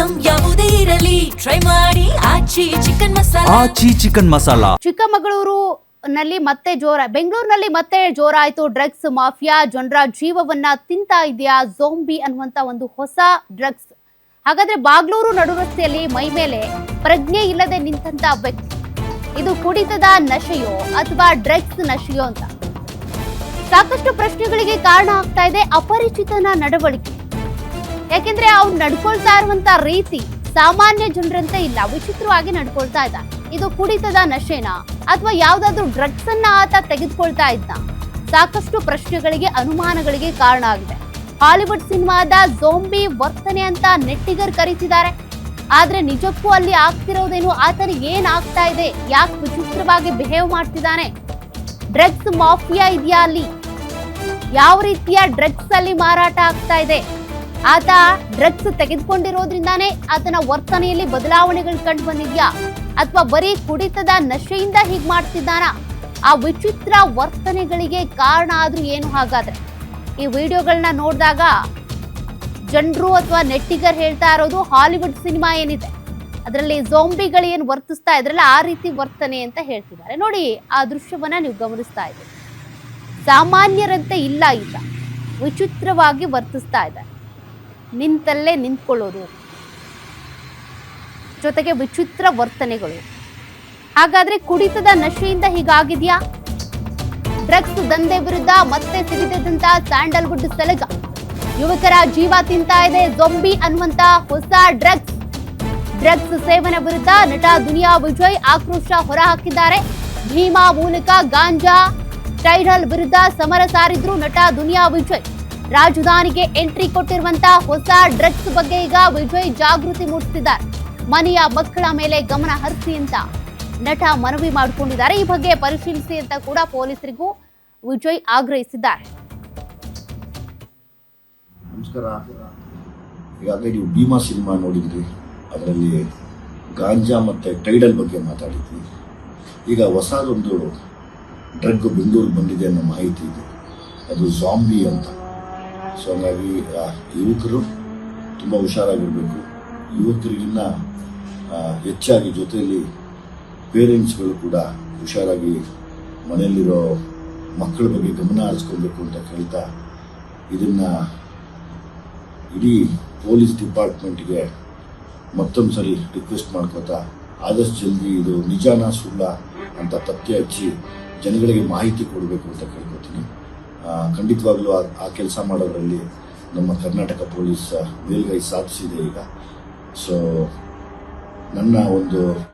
Item ಯಾವುದೇ ಇರಲಿ try ಮಾಡಿ ಆಚಿ ಚಿಕನ್ ಮಸಾಲಾ. ಚಿಕ್ಕಮಗಳೂರು ನಲ್ಲಿ ಮತ್ತೆ ಬೆಂಗಳೂರಿನಲ್ಲಿ ಮತ್ತೆ ಜೋರಾಯಿತು ಡ್ರಗ್ಸ್ ಮಾಫಿಯಾ. ಜನರ ಜೀವವನ್ನ ತಿಂತಾ ಇದೆಯಾ ಝೋಂಬಿ ಅನ್ನುವಂತ ಒಂದು ಹೊಸ ಡ್ರಗ್ಸ್. ಹಾಗಾದ್ರೆ ಬಾಗ್ಲೂರು ನಡುರಸ್ತೆಯಲ್ಲಿ ಮೈ ಮೇಲೆ ಪ್ರಜ್ಞೆ ಇಲ್ಲದೆ ನಿಂತಂತ ವ್ಯಕ್ತಿ, ಇದು ಕುಡಿತದ ನಶೆಯೋ ಅಥವಾ ಡ್ರಗ್ಸ್ ನಶೆಯೋ ಅಂತ ಸಾಕಷ್ಟು ಪ್ರಶ್ನೆಗಳಿಗೆ ಕಾರಣ ಆಗ್ತಾ ಇದೆ. ಅಪರಿಚಿತನ ನಡವಳಿಕೆ, ಯಾಕೆಂದ್ರೆ ಅವ್ನು ನಡ್ಕೊಳ್ತಾ ಇರುವಂತ ರೀತಿ ಸಾಮಾನ್ಯ ಜನರಂತೆ ಇಲ್ಲ, ವಿಚಿತ್ರವಾಗಿ ನಡ್ಕೊಳ್ತಾ ಇದ್ದ. ಇದು ಕುಡಿತದ ನಶೆನಾ ಅಥವಾ ಯಾವ್ದಾದ್ರು ಡ್ರಗ್ಸ್ ಅನ್ನ ಆತ ತೆಗೆದುಕೊಳ್ತಾ ಇದ್ದ? ಸಾಕಷ್ಟು ಪ್ರಶ್ನೆಗಳಿಗೆ ಅನುಮಾನಗಳಿಗೆ ಕಾರಣ ಆಗಿದೆ. ಹಾಲಿವುಡ್ ಸಿನಿಮಾದ ಝೋಂಬಿ ವರ್ತನೆ ಅಂತ ನೆಟ್ಟಿಗರ್ ಕರೀತಿದ್ದಾರೆ. ಆದ್ರೆ ನಿಜಕ್ಕೂ ಅಲ್ಲಿ ಆಗ್ತಿರೋದೇನು, ಆತನಿಗೆ ಏನ್ ಆಗ್ತಾ ಇದೆ, ಯಾಕೆ ವಿಚಿತ್ರವಾಗಿ ಬಿಹೇವ್ ಮಾಡ್ತಿದ್ದಾನೆ, ಡ್ರಗ್ಸ್ ಮಾಫಿಯಾ ಇದೆಯಾ ಅಲ್ಲಿ, ಯಾವ ರೀತಿಯ ಡ್ರಗ್ಸ್ ಅಲ್ಲಿ ಮಾರಾಟ ಆಗ್ತಾ ಇದೆ, ಆತ ಡ್ರಗ್ಸ್ ತೆಗೆದುಕೊಂಡಿರೋದ್ರಿಂದಾನೇ ಆತನ ವರ್ತನೆಯಲ್ಲಿ ಬದಲಾವಣೆಗಳು ಕಂಡು ಬಂದಿದ್ಯಾ ಅಥವಾ ಬರೀ ಕುಡಿತದ ನಶೆಯಿಂದ ಹೀಗ್ ಮಾಡ್ತಿದ್ದಾನ? ಆ ವಿಚಿತ್ರ ವರ್ತನೆಗಳಿಗೆ ಕಾರಣ ಆದ್ರೂ ಏನು? ಹಾಗಾದ್ರೆ ಈ ವಿಡಿಯೋಗಳನ್ನ ನೋಡಿದಾಗ ಜನರು ಅಥವಾ ನೆಟ್ಟಿಗರ್ ಹೇಳ್ತಾ ಇರೋದು ಹಾಲಿವುಡ್ ಸಿನಿಮಾ ಏನಿದೆ ಅದರಲ್ಲಿ ಝೋಂಬಿಗಳು ಏನು ವರ್ತಿಸ್ತಾ ಇದ್ರಲ್ಲ ಆ ರೀತಿ ವರ್ತನೆ ಅಂತ ಹೇಳ್ತಿದ್ದಾರೆ. ನೋಡಿ, ಆ ದೃಶ್ಯವನ್ನ ನೀವು ಗಮನಿಸ್ತಾ ಇದ್ದೀರಿ. ಸಾಮಾನ್ಯರಂತೆ ಇಲ್ಲ, ಈಗ ವಿಚಿತ್ರವಾಗಿ ವರ್ತಿಸ್ತಾ ಇದ್ದಾರೆ. ನಿಂತಲ್ಲೇ ನಿಂತ್ಕೊಳ್ಳೋದು, ಜೊತೆಗೆ ವಿಚಿತ್ರ ವರ್ತನೆಗಳು. ಹಾಗಾದ್ರೆ ಕುಡಿತದ ನಶೆಯಿಂದ ಹೀಗಾಗಿದ್ಯಾ? ಡ್ರಗ್ಸ್ ದಂಧೆ ವಿರುದ್ಧ ಮತ್ತೆ ಸಿಡಿದಂತ ಸ್ಯಾಂಡಲ್ವುಡ್ ಸಲಗ. ಯುವಕರ ಜೀವ ತಿಂತಾ ಇದೆ ಝೋಂಬಿ ಅನ್ನುವಂತ ಹೊಸ ಡ್ರಗ್ಸ್ ಸೇವನೆ ವಿರುದ್ಧ ನಟ ದುನಿಯಾ ವಿಜಯ್ ಆಕ್ರೋಶ ಹೊರಹಾಕಿದ್ದಾರೆ. ಭೀಮಾ ಮೂಲಕ ಗಾಂಜಾ ಟೈಡಲ್ ವಿರುದ್ಧ ಸಮರ ಸಾರಿದ್ರು ನಟ ದುನಿಯಾ ವಿಜಯ್. ರಾಜಧಾನಿಗೆ ಎಂಟ್ರಿ ಕೊಟ್ಟಿರುವಂತ ಹೊಸ ಡ್ರಗ್ಸ್ ಬಗ್ಗೆ ಈಗ ವಿಜಯ್ ಜಾಗೃತಿ ಮೂಡಿಸಿದ್ದಾರೆ. ಮನೆಯ ಮಕ್ಕಳ ಮೇಲೆ ಗಮನ ಹರಿಸಿ ಅಂತ ನಟ ಮನವಿ ಮಾಡಿಕೊಂಡಿದ್ದಾರೆ. ಈ ಬಗ್ಗೆ ಪರಿಶೀಲಿಸಿ ಅಂತ ಕೂಡ ಪೊಲೀಸರಿಗೂ ವಿಜಯ್ ಆಗ್ರಹಿಸಿದ್ದಾರೆ. ನಮಸ್ಕಾರ. ಈಗಾಗಲೇ ನೀವು ಭೀಮಾ ಸಿನಿಮಾ ನೋಡಿದ್ರಿ, ಅದರಲ್ಲಿ ಗಾಂಜಾ ಮತ್ತು ಟೈಡಲ್ ಬಗ್ಗೆ ಮಾತಾಡಿದ್ವಿ. ಈಗ ಹೊಸದೊಂದು ಡ್ರಗ್ ಬೆಂಗಳೂರಿಗೆ ಬಂದಿದೆ ಅನ್ನೋ ಮಾಹಿತಿ ಇದೆ, ಅದು ಝಾಂಬಿ ಅಂತ. ಸೊ ಹಾಗಾಗಿ ಯುವಕರು ತುಂಬ ಹುಷಾರಾಗಿರಬೇಕು. ಯುವಕರಿಗಿನ್ನ ಹೆಚ್ಚಾಗಿ ಜೊತೆಯಲ್ಲಿ ಪೇರೆಂಟ್ಸ್ಗಳು ಕೂಡ ಹುಷಾರಾಗಿ ಮನೆಯಲ್ಲಿರೋ ಮಕ್ಕಳ ಬಗ್ಗೆ ಗಮನ ಹರಿಸ್ಕೊಬೇಕು ಅಂತ ಕೇಳ್ತಾ, ಇದನ್ನು ಇಡೀ ಪೊಲೀಸ್ ಡಿಪಾರ್ಟ್ಮೆಂಟ್ಗೆ ಮತ್ತೊಂದು ಸರಿ ರಿಕ್ವೆಸ್ಟ್ ಮಾಡ್ಕೋತಾ ಆದಷ್ಟು ಜಲ್ದಿ ಇದು ನಿಜಾನ ಸುಳ್ಳ ಅಂತ ಪತ್ತೆ ಹಚ್ಚಿ ಜನಗಳಿಗೆ ಮಾಹಿತಿ ಕೊಡಬೇಕು ಅಂತ ಕೇಳ್ಕೊತೀನಿ. ಖಂಡಿತವಾಗ್ಲೂ ಆ ಕೆಲಸ ಮಾಡೋದ್ರಲ್ಲಿ ನಮ್ಮ ಕರ್ನಾಟಕ ಪೊಲೀಸ್ ಮೇಲ್ಗೈ ಸಾಧಿಸಿದೆ ಈಗ. ಸೊ ನನ್ನ ಒಂದು